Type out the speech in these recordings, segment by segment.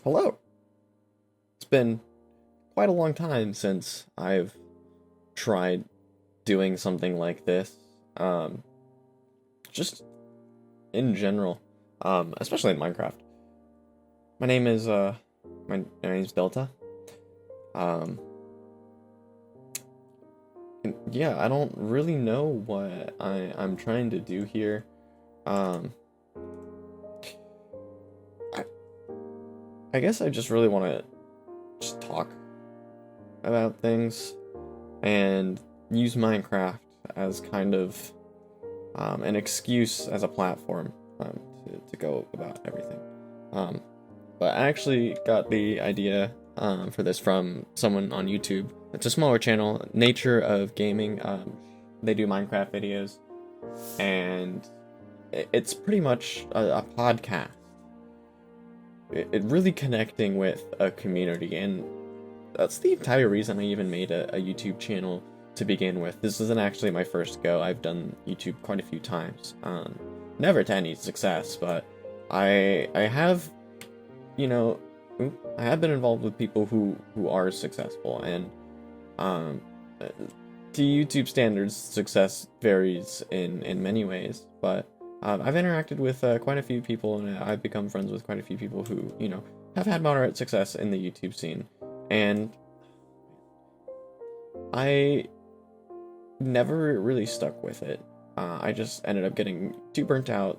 Hello. It's been quite a long time since I've tried doing something like this. Um, just in general, especially in Minecraft. My name is my name's Delta. Um, and yeah, I don't really know what I'm trying to do here. Um, I I guess I just really want to just talk about things and use Minecraft as kind of an excuse as a platform to go about everything. Um, but I actually got the idea for this from someone on YouTube. It's a smaller channel, Nature of Gaming. They do Minecraft videos, and it's pretty much a podcast. It really connecting with a community, and that's the entire reason I even made a YouTube channel to begin with. This isn't actually my first go. I've done YouTube quite a few times. Never to any success, but I have, you know, I have been involved with people who are successful, and um, uh, to YouTube standards, success varies in many ways. But I've interacted with quite a few people, and I've become friends with quite a few people who have had moderate success in the YouTube scene, and I never really stuck with it. I just ended up getting too burnt out,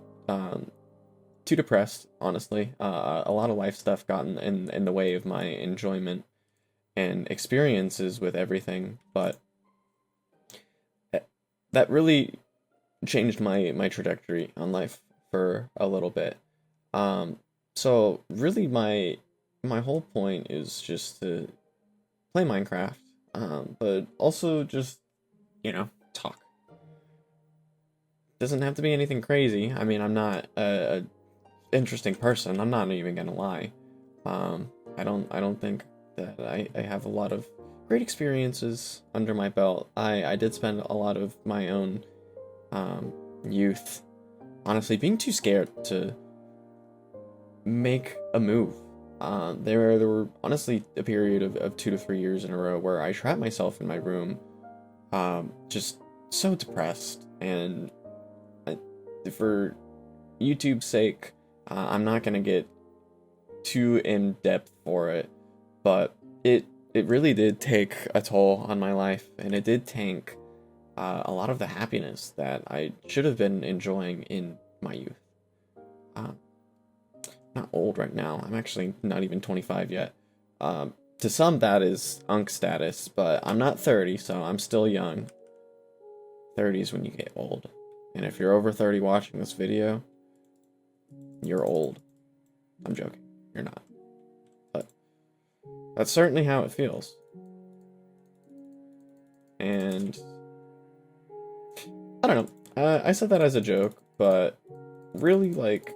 too depressed, honestly. A lot of life stuff got in the way of my enjoyment and experiences with everything, but that really changed my trajectory on life for a little bit. Um, so really my whole point is just to play Minecraft, but also just, talk. Doesn't have to be anything crazy. I mean, I'm not a interesting person. I'm not even gonna lie. I don't think that I have a lot of great experiences under my belt. I did spend a lot of my own um, youth, honestly, being too scared to make a move. There were honestly a period of 2 to 3 years in a row where I trapped myself in my room, just so depressed. And I, for YouTube's sake, I'm not gonna get too in depth for it, but it really did take a toll on my life, and it did tank a lot of the happiness that I should have been enjoying in my youth. Um, not old right now. I'm actually not even 25 yet. To some, that is unk status, but I'm not 30, so I'm still young. 30 is when you get old. And if you're over 30 watching this video, you're old. I'm joking. You're not. But that's certainly how it feels. And I don't know. I said that as a joke, but really, like,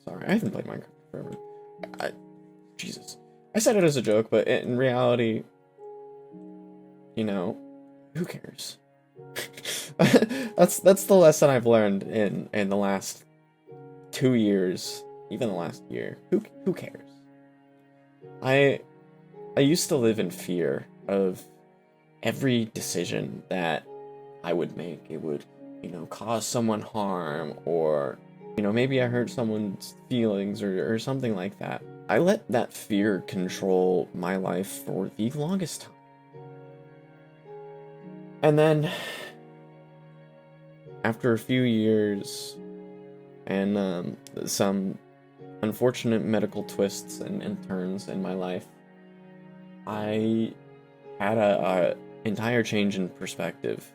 sorry, I haven't played Minecraft forever. I, Jesus. I said it as a joke, but in reality, you know, who cares? That's the lesson I've learned in the last 2 years, even the last year. Who cares? I I used to live in fear of every decision that I would make. It would, cause someone harm, or maybe I hurt someone's feelings, or something like that. I let that fear control my life for the longest time. And then after a few years and some unfortunate medical twists and turns in my life, I had a entire change in perspective.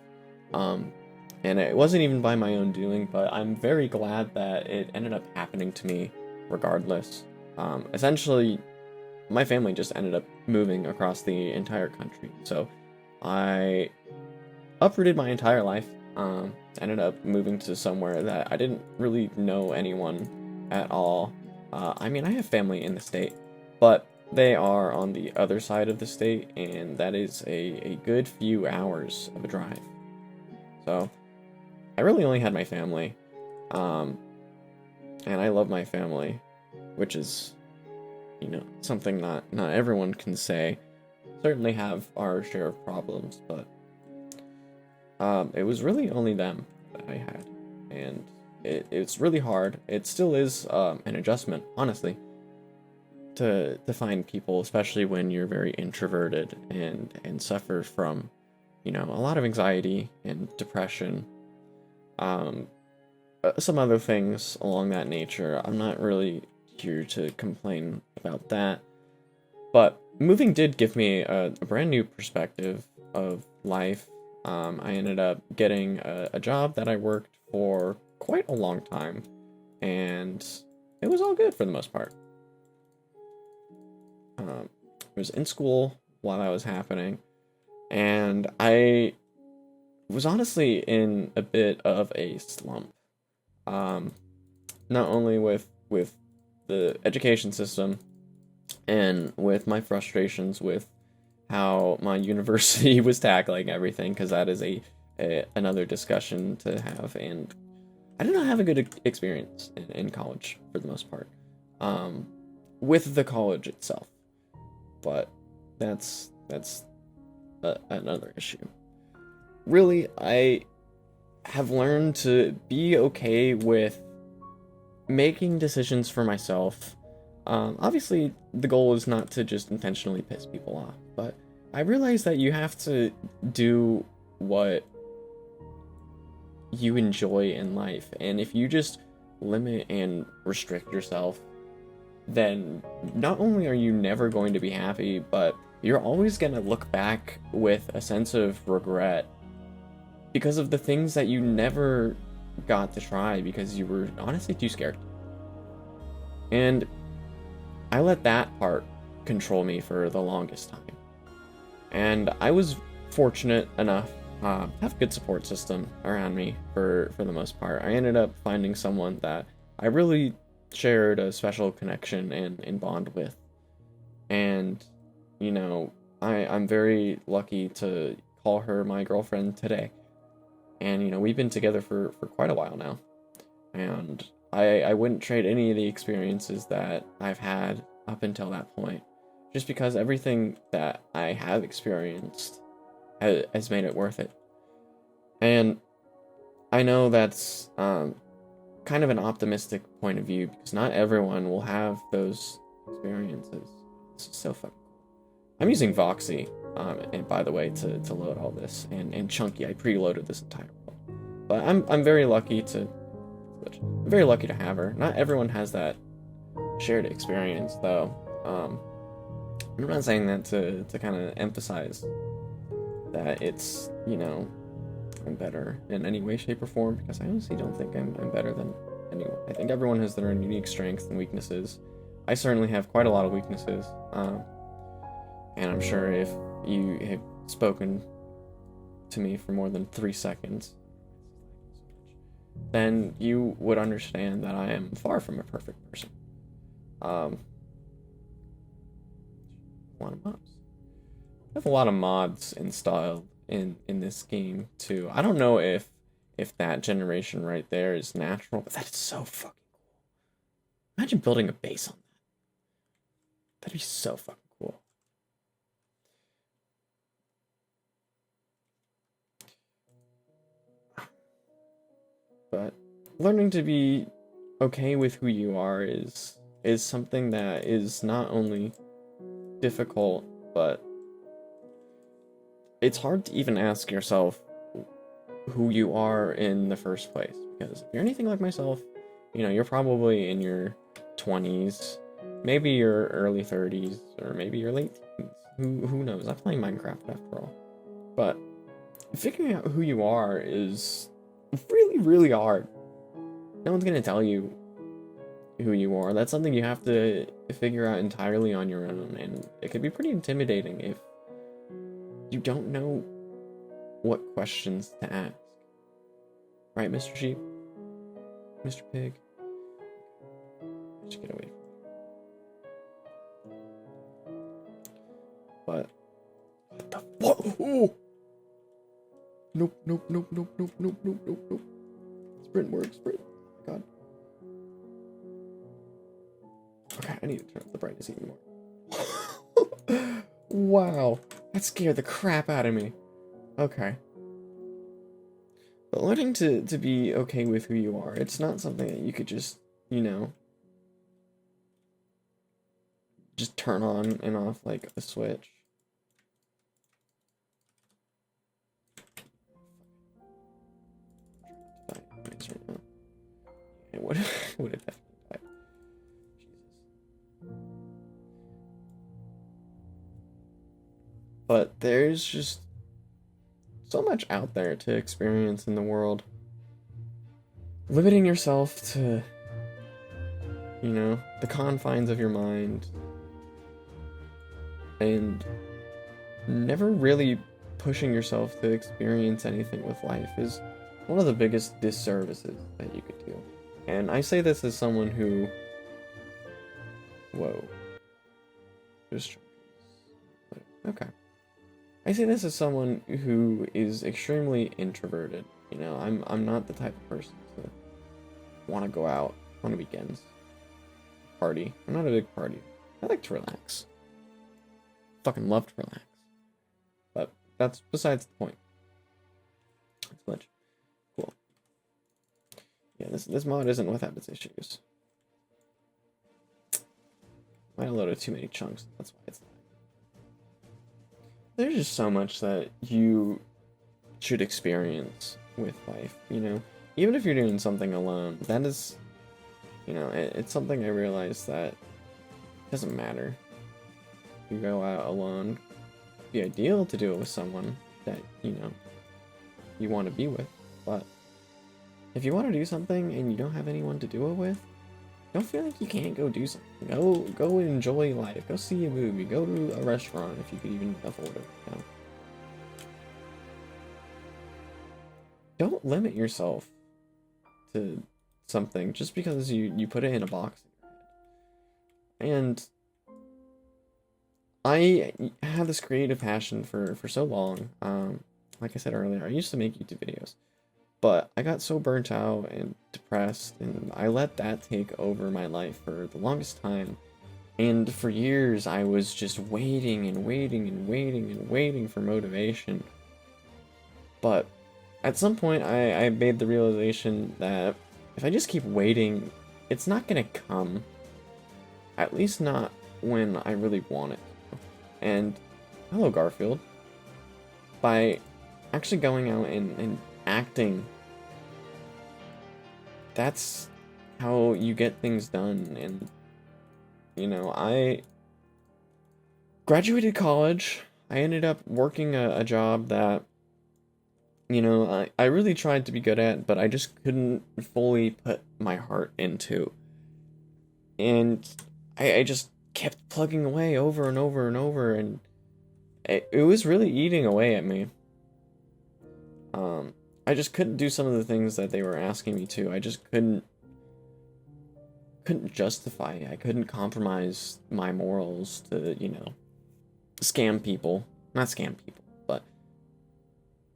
Um, and it wasn't even by my own doing, but I'm very glad that it ended up happening to me regardless. Essentially, my family just ended up moving across the entire country. So I uprooted my entire life. Ended up moving to somewhere that I didn't really know anyone at all. I mean, I have family in the state, but they are on the other side of the state, and that is a good few hours of a drive. So I really only had my family. Um, and I love my family, which is, you know, something not everyone can say. Certainly have our share of problems, but it was really only them that I had, and it's really hard. It still is an adjustment, honestly, to find people, especially when you're very introverted and suffer from, you know, a lot of anxiety and depression, some other things along that nature. I'm not really here to complain about that, but moving did give me a brand new perspective of life. I ended up getting a job that I worked for quite a long time, and it was all good for the most part. I was in school while that was happening, and I was honestly in a bit of a slump. Um, Not only with the education system and with my frustrations with how my university was tackling everything, because that is another discussion to have, and I did not have a good experience in college for the most part, with the college itself, but that's another issue. Really, I have learned to be okay with making decisions for myself. Obviously, the goal is not to just intentionally piss people off, but I realize that you have to do what you enjoy in life, and if you just limit and restrict yourself, then not only are you never going to be happy, but you're always going to look back with a sense of regret because of the things that you never got to try because you were honestly too scared. And I let that part control me for the longest time. And I was fortunate enough to have a good support system around me for the most part. I ended up finding someone that I really shared a special connection and bond with. And, you know, I'm very lucky to call her my girlfriend today. And, you know, we've been together for quite a while now. And I wouldn't trade any of the experiences that I've had up until that point, just because everything that I have experienced has made it worth it. And I know that's kind of an optimistic point of view, because not everyone will have those experiences. It's so fucking cool. I'm using Voxy, and by the way, to load all this, and Chunky. I preloaded this entire world, but I'm very lucky to have her. Not everyone has that shared experience, though. I'm not saying that to kind of emphasize that it's, you know, I'm better in any way, shape, or form, because I honestly don't think I'm better than anyone. I think everyone has their own unique strengths and weaknesses. I certainly have quite a lot of weaknesses, and I'm sure if you have spoken to me for more than 3 seconds, then you would understand that I am far from a perfect person. A lot of mods. I have a lot of mods installed in this game too. I don't know if that generation right there is natural, but that is so fucking cool. Imagine building a base on that. That'd be so fucking cool. But learning to be okay with who you are is something that is not only difficult, but it's hard to even ask yourself who you are in the first place. Because if you're anything like myself, you know, you're probably in your 20s, maybe your early 30s, or maybe your late teens. Who knows? I'm playing Minecraft after all. But figuring out who you are is really, really hard. No one's gonna tell you who you are. That's something you have to figure out entirely on your own, and it could be pretty intimidating if you don't know what questions to ask. Right, Mr. Sheep? Mr. Pig? I should get away from you. But what the fuck? Oh! Nope, nope, nope, nope, nope, nope, nope, nope, nope. Sprint works, sprint. Oh my god. Okay, I need to turn up the brightness even more. Wow, that scared the crap out of me. Okay. But learning to be okay with who you are, it's not something that you could just, you know, just turn on and off like a switch. What if that died? Jesus. But there's just so much out there to experience in the world. Limiting yourself to, you know, the confines of your mind and never really pushing yourself to experience anything with life is one of the biggest disservices that you could do. And I say this as someone who... Whoa. Just... Okay. I say this as someone who is extremely introverted. You know, I'm not the type of person to want to go out on weekends. Party. I'm not a big party. I like to relax. Fucking love to relax. But that's besides the point. It's glitch. Cool. Yeah, this mod isn't without its issues. Might have loaded too many chunks. That's why it's not. There's just so much that you should experience with life, you know? Even if you're doing something alone, that is, you know, it's something I realized that it doesn't matter. You go out alone, it'd be ideal to do it with someone that, you know, you want to be with, but if you want to do something and you don't have anyone to do it with, don't feel like you can't go do something. Go enjoy life. Go see a movie. Go to a restaurant if you could even afford it. You know? Don't limit yourself to something just because you put it in a box. And I have this creative passion for so long. Like I said earlier, I used to make YouTube videos. But I got so burnt out and depressed, and I let that take over my life for the longest time. And for years, I was just waiting and waiting and waiting and waiting for motivation. But at some point, I made the realization that if I just keep waiting, it's not gonna come. At least not when I really want it. And hello, Garfield. By actually going out and acting, that's how you get things done. And you know, I graduated college. I ended up working a job that, you know, I really tried to be good at, but I just couldn't fully put my heart into. And I just kept plugging away over and over and over, and it was really eating away at me. I just couldn't do some of the things that they were asking me to. I just couldn't justify it. I couldn't compromise my morals to, you know, scam people. Not scam people, but,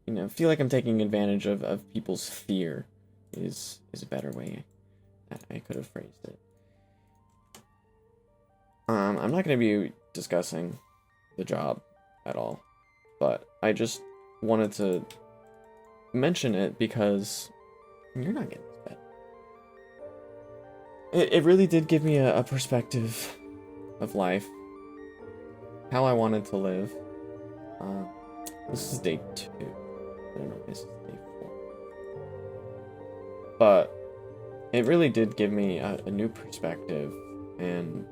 you know, feel like I'm taking advantage of people's fear is a better way I could have phrased it. I'm not going to be discussing the job at all, but I just wanted to mention it because you're not getting this bad. It really did give me a perspective of life, how I wanted to live. This is day 2. I don't know if this is day 4. But it really did give me a new perspective, and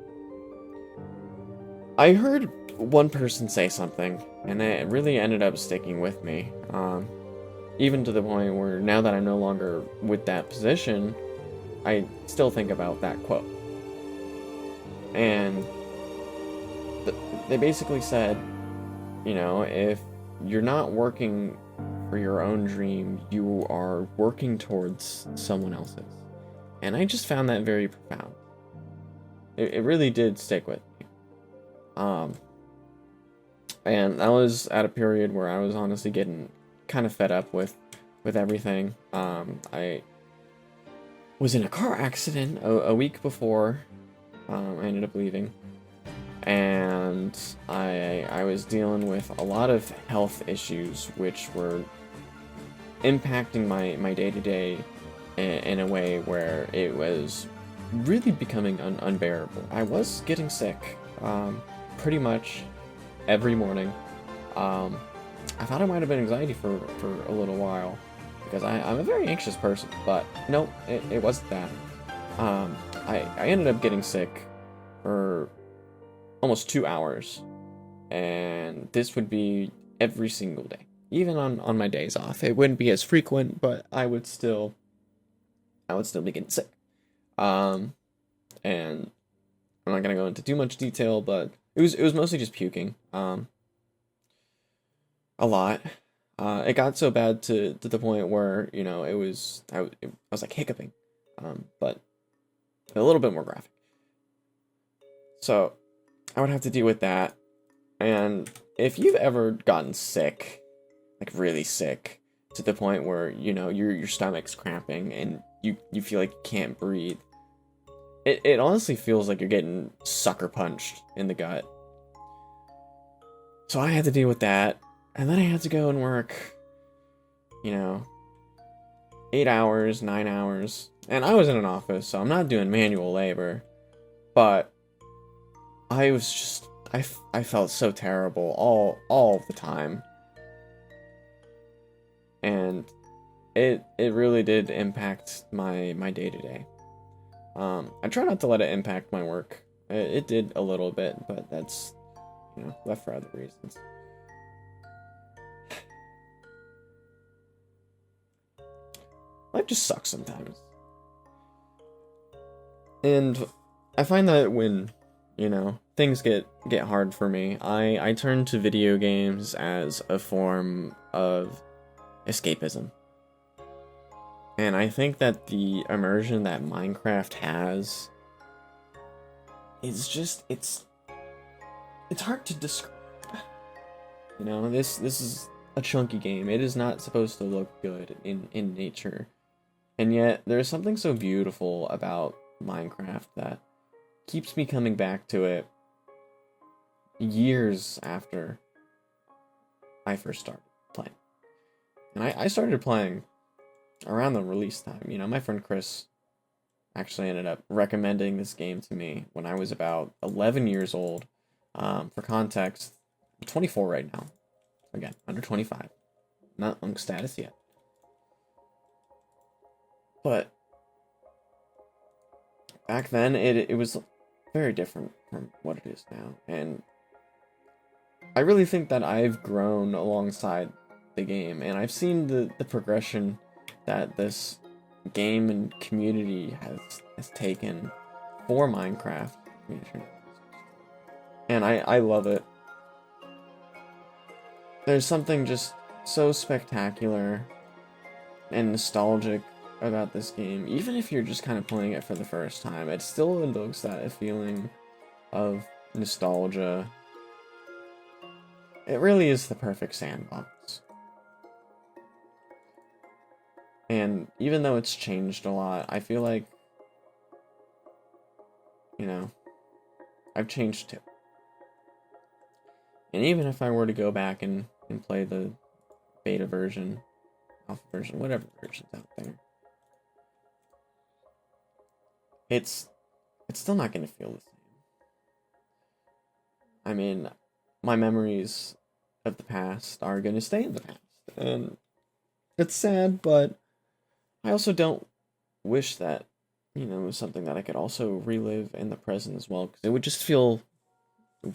I heard one person say something, and it really ended up sticking with me. Even to the point where now that I'm no longer with that position, I still think about that quote. And they basically said, you know, if you're not working for your own dream, you are working towards someone else's. And I just found that very profound. It really did stick with me. And I was at a period where I was honestly getting kind of fed up with everything. I was in a car accident a week before I ended up leaving, and I was dealing with a lot of health issues, which were impacting my day-to-day in a way where it was really becoming unbearable. I was getting sick pretty much every morning. I thought it might have been anxiety for a little while, because I'm a very anxious person, but nope, it wasn't that. I ended up getting sick for almost 2 hours, and this would be every single day. Even on my days off. It wouldn't be as frequent, but I would still be getting sick. And I'm not gonna go into too much detail, but it was mostly just puking. A lot. It got so bad to the point where, you know, I was like hiccuping. But a little bit more graphic. So I would have to deal with that. And if you've ever gotten sick, like really sick, to the point where, you know, your stomach's cramping and you feel like you can't breathe, it honestly feels like you're getting sucker punched in the gut. So I had to deal with that, and then I had to go and work, you know, 8 hours, 9 hours, and I was in an office, so I'm not doing manual labor, but I was just, I felt so terrible all the time. And it really did impact my day-to-day. I try not to let it impact my work. It did a little bit, but that's, you know, left for other reasons. Life just sucks sometimes. And I find that when, you know, things get hard for me, I turn to video games as a form of escapism. And I think that the immersion that Minecraft has is just, it's hard to describe. You know, this is a chunky game. It is not supposed to look good in nature. And yet there's something so beautiful about Minecraft that keeps me coming back to it years after I first started playing. And I started playing around the release time. You know, my friend Chris actually ended up recommending this game to me when I was about 11 years old. For context, I'm 24 right now. Again, under 25. Not on status yet. But back then, it was very different from what it is now. And I really think that I've grown alongside the game, and I've seen the progression that this game and community has taken for Minecraft. And I love it. There's something just so spectacular and nostalgic about this game. Even if you're just kind of playing it for the first time, it still invokes that feeling of nostalgia. It really is the perfect sandbox. And even though it's changed a lot, I feel like, you know, I've changed too. And even if I were to go back and play the beta version, alpha version, whatever version's out there, it's still not going to feel the same. I mean, my memories of the past are going to stay in the past. And it's sad, but I also don't wish that, you know, it was something that I could also relive in the present as well, because it would just feel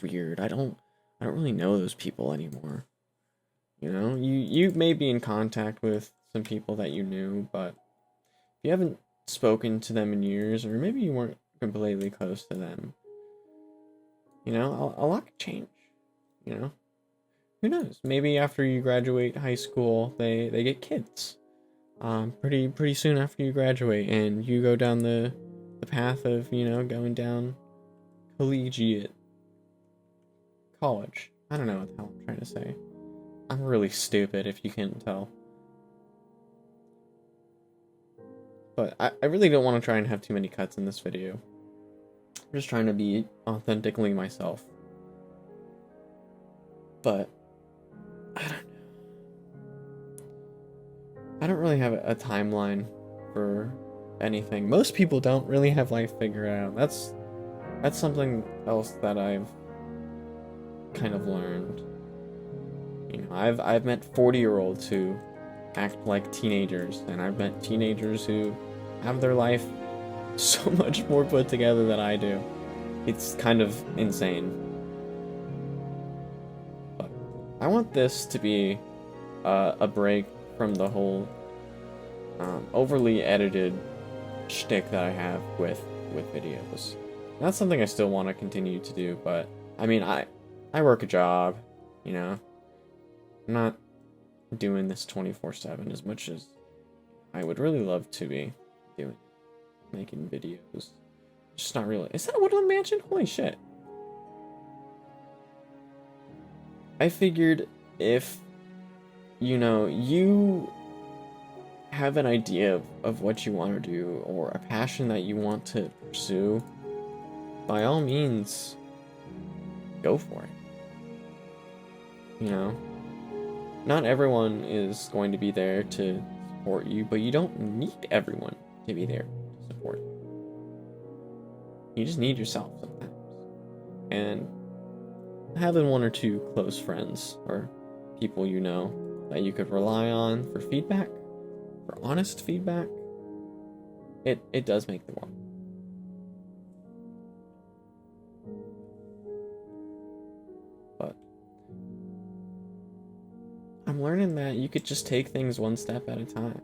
weird. I don't really know those people anymore. You know, you may be in contact with some people that you knew, but if you haven't spoken to them in years, or maybe you weren't completely close to them, you know, a lot could change. You know, who knows? Maybe after you graduate high school, they get kids. Pretty soon after you graduate, and you go down the path of, you know, going down collegiate college. I don't know what the hell I'm trying to say. I'm really stupid, if you can't tell. But I really don't want to try and have too many cuts in this video. I'm just trying to be authentically myself. But I don't know. I don't really have a timeline for anything. Most people don't really have life figured out. That's something else that I've kind of learned. You know, I've met 40-year-olds who act like teenagers, and I've met teenagers who have their life so much more put together than I do. It's kind of insane. But I want this to be a break from the whole overly edited shtick that I have with videos. That's something I still want to continue to do, but I mean, I work a job, you know. I'm not doing this 24/7 as much as I would really love to be doing, making videos. Just not really. Is that a Woodland Mansion? Holy shit. I figured if, you know, you have an idea of what you want to do or a passion that you want to pursue, by all means, go for it. You know? Not everyone is going to be there to support you, but you don't need everyone to be there to support you. You just need yourself sometimes. And having one or two close friends or people you know that you could rely on for feedback, for honest feedback, it does make the world. But I'm learning that you could just take things one step at a time.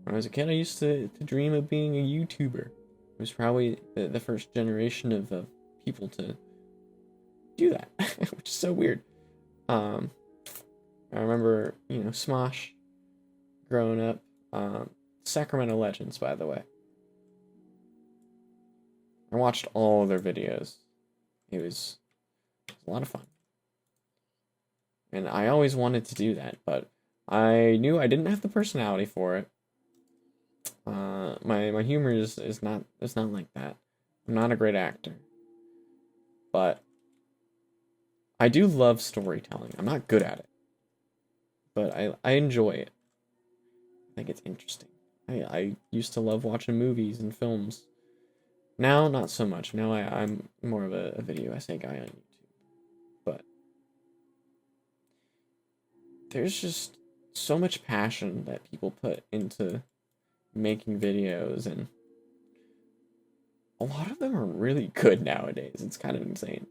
When I was a kid, I used to dream of being a YouTuber. It was probably the first generation of people to do that, which is so weird. I remember, you know, Smosh growing up. Sacramento Legends, by the way. I watched all of their videos. It was a lot of fun. And I always wanted to do that, but I knew I didn't have the personality for it. My humor is not like that. I'm not a great actor. But I do love storytelling. I'm not good at it. But I enjoy it. I think it's interesting. I used to love watching movies and films. Now, not so much. Now I'm more of a video essay guy on YouTube. But there's just so much passion that people put into making videos, and a lot of them are really good nowadays. It's kind of insane.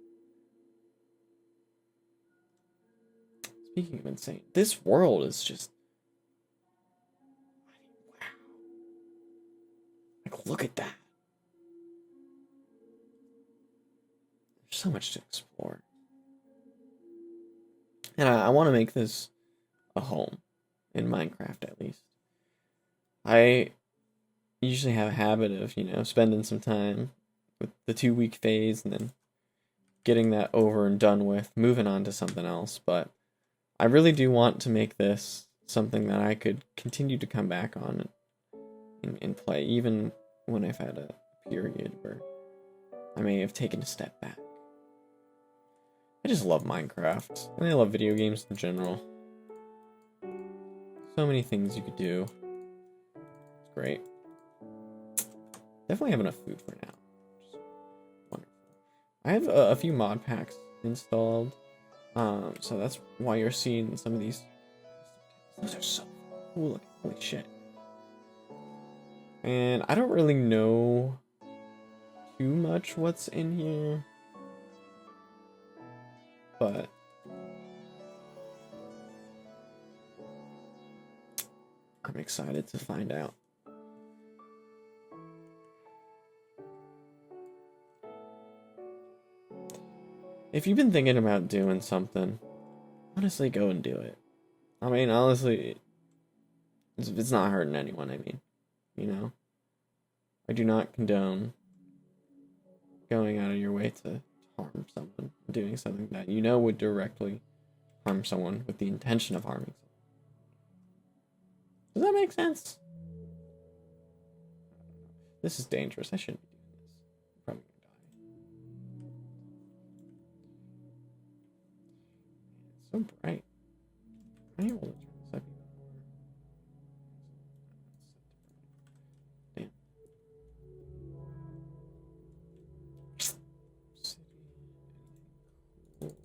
Speaking of insane, this world is just... wow. Like, look at that. There's so much to explore. And I want to make this a home, in Minecraft at least. I usually have a habit of, you know, spending some time with the 2-week phase and then getting that over and done with, moving on to something else. But I really do want to make this something that I could continue to come back on and play, even when I've had a period where I may have taken a step back. I just love Minecraft, and I love video games in general. So many things you could do. It's great. Definitely have enough food for now. Which is wonderful. I have a few mod packs installed. So that's why you're seeing some of these. Those are so cool looking. Holy shit. And I don't really know too much what's in here, but I'm excited to find out. If you've been thinking about doing something, honestly, go and do it. I mean, honestly, it's not hurting anyone, I mean, you know? I do not condone going out of your way to harm someone, doing something that you know would directly harm someone with the intention of harming someone. Does that make sense? This is dangerous. I shouldn't be doing this. So bright. I need to turn this up even more. Damn. City. Cool.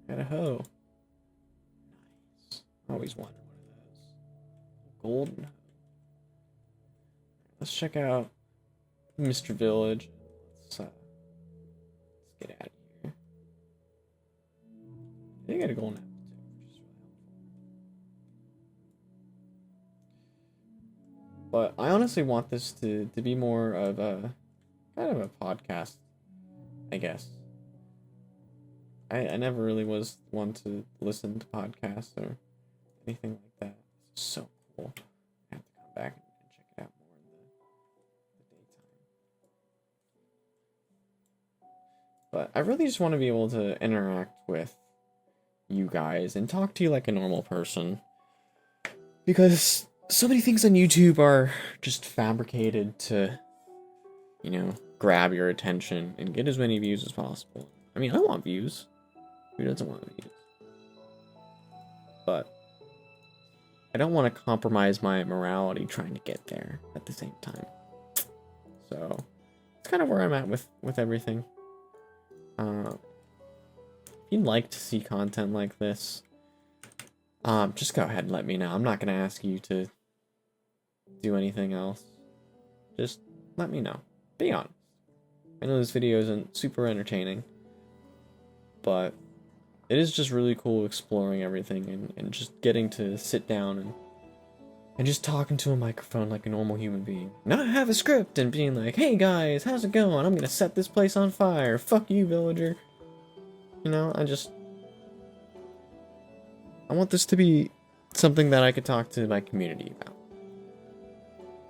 Got a hoe. Nice. Always wanted one of those. Golden hoe. Let's check out Mr. Village. Let's get out of here. I got a golden apple too, which is really helpful. But I honestly want this to be more of a kind of a podcast, I guess. I never really was one to listen to podcasts or anything like that. It's so cool. I have to come back and check it out more in the daytime. But I really just want to be able to interact with you guys and talk to you like a normal person. Because so many things on YouTube are just fabricated to, you know, grab your attention and get as many views as possible. I mean, I want views. Who doesn't want views? But I don't want to compromise my morality trying to get there at the same time. So it's kind of where I'm at with everything. If you'd like to see content like this, just go ahead and let me know. I'm not going to ask you to do anything else. Just let me know. Be honest. I know this video isn't super entertaining, but it is just really cool exploring everything and just getting to sit down and just talking to a microphone like a normal human being. Not have a script and being like, hey guys, how's it going? I'm gonna set this place on fire. Fuck you, villager. You know, I want this to be something that I could talk to my community about.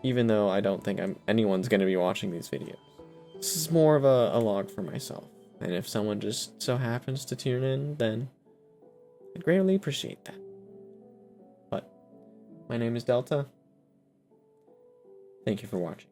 Even though I don't think anyone's gonna be watching these videos. This is more of a log for myself. And if someone just so happens to tune in, then I'd greatly appreciate that. But my name is Deltah. Thank you for watching.